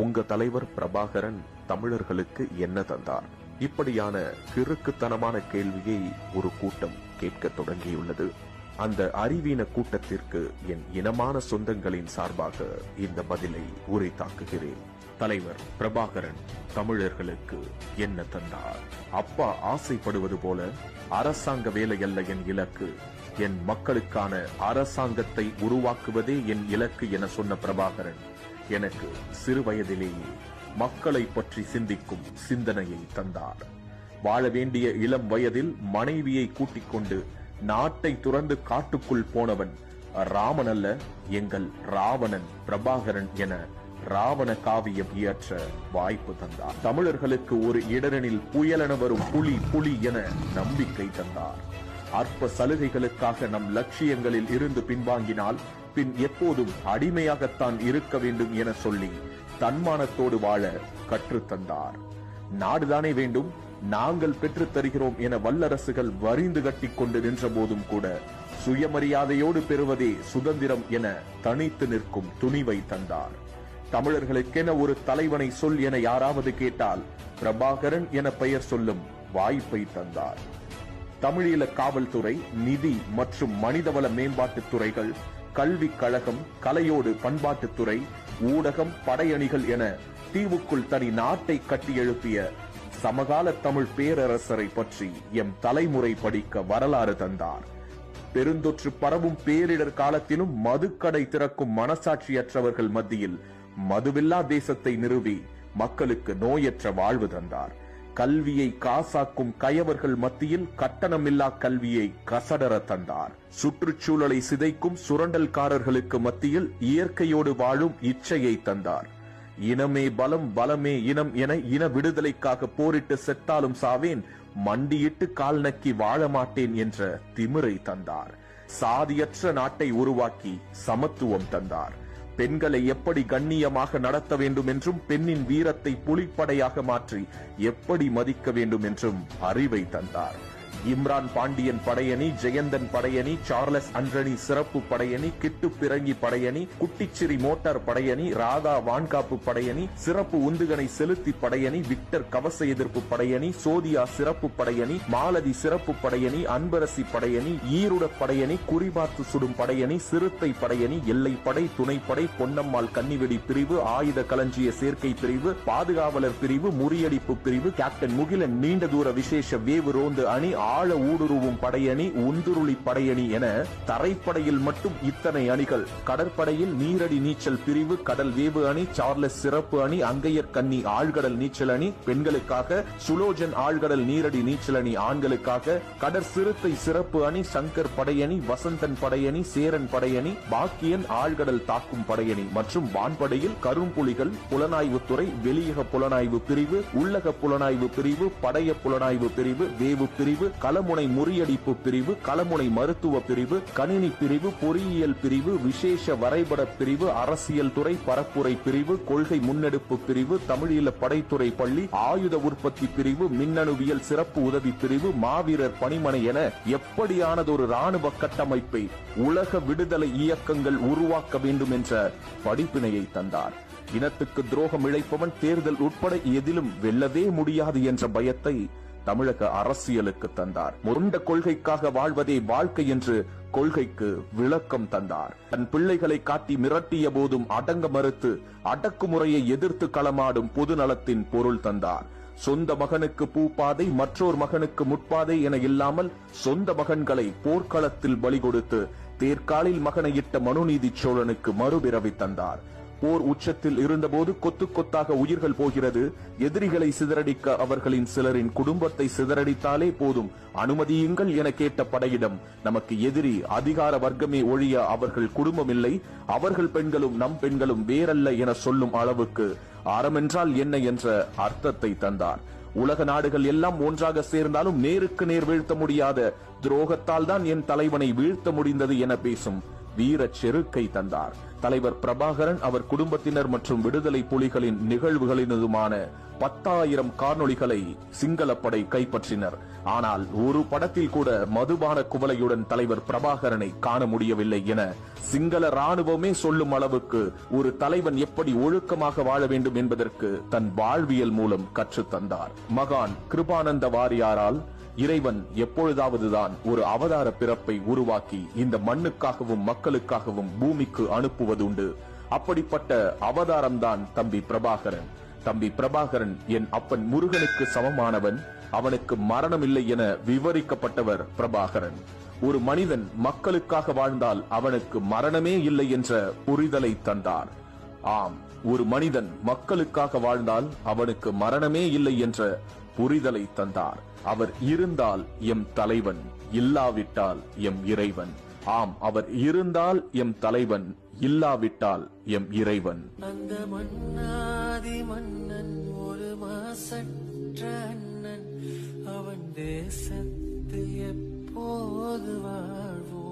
உங்க தலைவர் பிரபாகரன் தமிழர்களுக்கு என்ன தந்தார்? இப்படியான கிறுக்குத்தனமான கேள்வியை ஒரு கூட்டம் கேட்க தொடங்கியுள்ளது. அந்த அறிவீன கூட்டத்திற்கு என் இனமான சொந்தங்களின் சார்பாக இந்த பதிலை உரைத்தாக்குகிறேன். தலைவர் பிரபாகரன் தமிழர்களுக்கு என்ன தந்தார்? அப்பா ஆசைப்படுவது போல அரசாங்க வேலையல்ல என் இலக்கு, என் மக்களுக்கான அரசாங்கத்தை உருவாக்குவதே என் இலக்கு என சொன்ன பிரபாகரன் எனக்கு சிறு வயதிலேயே மக்களை பற்றி சிந்திக்கும் சிந்தனையை தந்தார். வாழ வேண்டிய இளம் வயதில் மனைவியை கூட்டிக் கொண்டு நாட்டை துறந்து காட்டுக்குள் போனவன் ராமன் அல்ல, எங்கள் ராவணன் பிரபாகரன் என ராவண காவியம் இயற்ற வாய்ப்பு தந்தார். தமிழர்களுக்கு ஒரு இடரினில் புயலென வரும் புலி புலி என நம்பிக்கை தந்தார். அற்ப சலுகைகளுக்காக நம் லட்சியங்களில் இருந்து பின்வாங்கினால் பின் எப்போதும் அடிமையாகத்தான் இருக்க வேண்டும் என சொல்லி தன்மானத்தோடு வாழ கற்றுத்தந்தார். நாடுதானே வேண்டும், நாங்கள் பெற்றுத் தருகிறோம் என வல்லரசுகள் வரிந்து கட்டிக் கொண்டு நின்ற போதும் கூட சுயமரியாதையோடு பெறுவதே சுதந்திரம் என தனித்து நிற்கும் துணிவை தந்தார். தமிழர்களுக்கென ஒரு தலைவனை சொல் என யாராவது கேட்டால் பிரபாகரன் என பெயர் சொல்லும் வாய்ப்பை தந்தார். தமிழீழ காவல்துறை, நிதி மற்றும் மனிதவள மேம்பாட்டுத் துறைகள், கல்விக் கழகம், கலையோடு பண்பாட்டுத்துறை, ஊடகம், படையணிகள் என தீவுக்குள் தனி நாட்டை கட்டி எழுப்பிய சமகால தமிழ் பேரரசரை பற்றி எம் தலைமுறை படிக்க வரலாறு தந்தார். பெருந்தொற்று பரவும் பேரிடர் காலத்திலும் மதுக்கடை திறக்கும் மனசாட்சியற்றவர்கள் மத்தியில் மதுவில்லா தேசத்தை நிறுவி மக்களுக்கு நோயற்ற வாழ்வு தந்தார். கல்வியை காசாக்கும் கயவர்கள் மத்தியில் கட்டணமில்லா கல்வியை கசடர தந்தார். சுற்றுச்சூழலை சிதைக்கும் சுரண்டல்காரர்களுக்கு மத்தியில் இயற்கையோடு வாழும் இச்சையை தந்தார். இனமே பலம், பலமே இனம் என இன விடுதலைக்காக போரிட்டு செத்தாலும் சாவேன், மண்டியிட்டு கால் நக்கி வாழ மாட்டேன் என்ற திமிரை தந்தார். சாதியற்ற நாட்டை உருவாக்கி சமத்துவம் தந்தார். பெண்களை எப்படி கண்ணியமாக நடத்த வேண்டும் என்றும் பெண்ணின் வீரத்தை புலிப்படையாக மாற்றி எப்படி மதிக்க வேண்டும் என்றும் அறிவை தந்தார். இம்ரான் பாண்டியன் படையணி, ஜெயந்தன் படையணி, சார்லஸ் அன்றணி சிறப்பு படையணி, கிட்டு பிறங்கி படையணி, குட்டிச்சிரி மோட்டார் படையணி, ராதா வான்காப்பு படையணி, சிறப்பு உந்துகணை செலுத்தி படையணி, விக்டர் கவச எதிர்ப்பு படையணி, சோதியா சிறப்பு படையணி, மாலதி சிறப்பு படையணி, அன்பரசி படையணி, ஈருட படையணி, குறிபார்த்து சுடும் படையணி, சிறுத்தை படையணி, எல்லைப்படை, துணைப்படை, பொன்னம்மாள் கன்னிவெடி பிரிவு, ஆயுத களஞ்சிய சேர்க்கை பிரிவு, பாதுகாவலர் பிரிவு, முறியடிப்பு பிரிவு, கேப்டன் முகிலன் நீண்ட தூர விசேஷ வேவு ரோந்து அணி, ஆழ ஊடுருவும் படையணி, உந்துருளி படையணி என தரைப்படையில் மட்டும் இத்தனை அணிகள். கடற்படையில் நீரடி நீச்சல் பிரிவு, கடல் வேவு அணி, சார்லஸ் சிறப்பு அணி, அங்கையர் கன்னி ஆழ்கடல் நீச்சல் அணி பெண்களுக்காக, சுலோஜன் ஆழ்கடல் நீரடி நீச்சல் அணி ஆண்களுக்காக, கடற் சிறுத்தை சிறப்பு அணி, சங்கர் படையணி, வசந்தன் படையணி, சேரன் படையணி, பாக்கியன் ஆழ்கடல் தாக்கும் படையணி மற்றும் வான்படையில் கரும்புலிகள், புலனாய்வுத்துறை, வெளியக புலனாய்வு பிரிவு, உள்ளக புலனாய்வு பிரிவு, படைய புலனாய்வு பிரிவு, வேவு பிரிவு, களமுனை முறியடிப்பு பிரிவு, களமுனை மருத்துவ பிரிவு, கணினி பிரிவு, பொறியியல் பிரிவு, விசேஷ வரைபட பிரிவு, அரசியல் துறை, பரப்புரை பிரிவு, கொள்கை முன்னெடுப்பு பிரிவு, தமிழீழ படைத்துறை பள்ளி, ஆயுத உற்பத்தி பிரிவு, மின்னணுவியல் சிறப்பு உதவி பிரிவு, மாவீரர் பணிமனை என எப்படியானதொரு ராணுவ கட்டமைப்பை உலக விடுதலை இயக்கங்கள் உருவாக்க வேண்டும் என்ற படிப்பினையை தந்தார். இனத்துக்கு துரோகம் இழைப்பவன் தேர்தல் உட்பட எதிலும் வெல்லவே முடியாது என்ற பயத்தை தமிழக அரசியலுக்கு தந்தார். முரண்ட கொள்கைக்காக வாழ்வதே வாழ்க்கை என்று கொள்கைக்கு விளக்கம் தந்தார். தன் பிள்ளைகளை காட்டி மிரட்டிய போதும் அடங்க மறுத்து அடக்குமுறையை எதிர்த்து களமாடும் பொது நலத்தின் பொருள் தந்தார். சொந்த மகனுக்கு பூப்பாதை, மற்றொரு மகனுக்கு முட்பாதை என இல்லாமல் சொந்த மகன்களை போர்க்களத்தில் பலி கொடுத்து தேர்காலில் மகனை இட்ட மனுநீதி சோழனுக்கு மறுபிறவி தந்தார். போர் உச்சத்தில் இருந்தபோது கொத்து கொத்தாக உயிர்கள் போகிறது, எதிரிகளை சிதறடிக்க அவர்களின் சிலரின் குடும்பத்தை சிதறடித்தாலே போதும், அனுமதியுங்கள் என கேட்ட படையிடம் நமக்கு எதிரி அதிகார வர்க்கமே ஒழிய அவர்கள் குடும்பம் இல்லை, அவர்கள் பெண்களும் நம் பெண்களும் வேறல்ல என சொல்லும் அளவுக்கு அறமென்றால் என்ன என்ற அர்த்தத்தை தந்தார். உலக நாடுகள் எல்லாம் ஒன்றாக சேர்ந்தாலும் நேருக்கு நேர் வீழ்த்த முடியாத துரோகத்தால் தான் என் தலைவனை வீழ்த்த முடிந்தது என பேசும் வீர செருக்கை தந்தார். தலைவர் பிரபாகரன் அவர் குடும்பத்தினர் மற்றும் விடுதலை புலிகளின் நிகழ்வுகளினதுமான 10,000 காணொளிகளை சிங்களப்படை கைப்பற்றினர். ஆனால் ஒரு படத்தில் கூட மதுபான குவளையுடன் தலைவர் பிரபாகரனை காண முடியவில்லை என சிங்கள ராணுவமே சொல்லும் அளவுக்கு ஒரு தலைவன் எப்படி ஒழுக்கமாக வாழ வேண்டும் என்பதற்கு தன் வாழ்வியல் மூலம் கற்றுத்தந்தார். மகான் கிருபானந்த வாரியாரால் இறைவன் எப்பொழுதாவதுதான் ஒரு அவதார பிறப்பை உருவாக்கி இந்த மண்ணுக்காகவும் மக்களுக்காகவும் பூமிக்கு அனுப்புவதுண்டு. அப்படிப்பட்ட அவதாரம்தான் தம்பி பிரபாகரன். தம்பி பிரபாகரன் என் அப்பன் முருகனுக்கு சமமானவன், அவனுக்கு மரணம் இல்லை என விவரிக்கப்பட்டவர் பிரபாகரன். ஒரு மனிதன் மக்களுக்காக வாழ்ந்தால் அவனுக்கு மரணமே இல்லை என்ற புரிதலை தந்தார். ஆம், ஒரு மனிதன் மக்களுக்காக வாழ்ந்தால் அவனுக்கு மரணமே இல்லை என்ற புரிதலை தந்தார். அவர் இருந்தால் எம் தலைவன், இல்லாவிட்டால் எம் இறைவன். ஆம், அவர் இருந்தால் எம் தலைவன், இல்லாவிட்டால் எம் இறைவன். அந்த மன்னாதி மன்னன் ஒரு மாசற்ற அண்ணன், அவன் தேசத்தில் எப்போது வாழ்வோம்.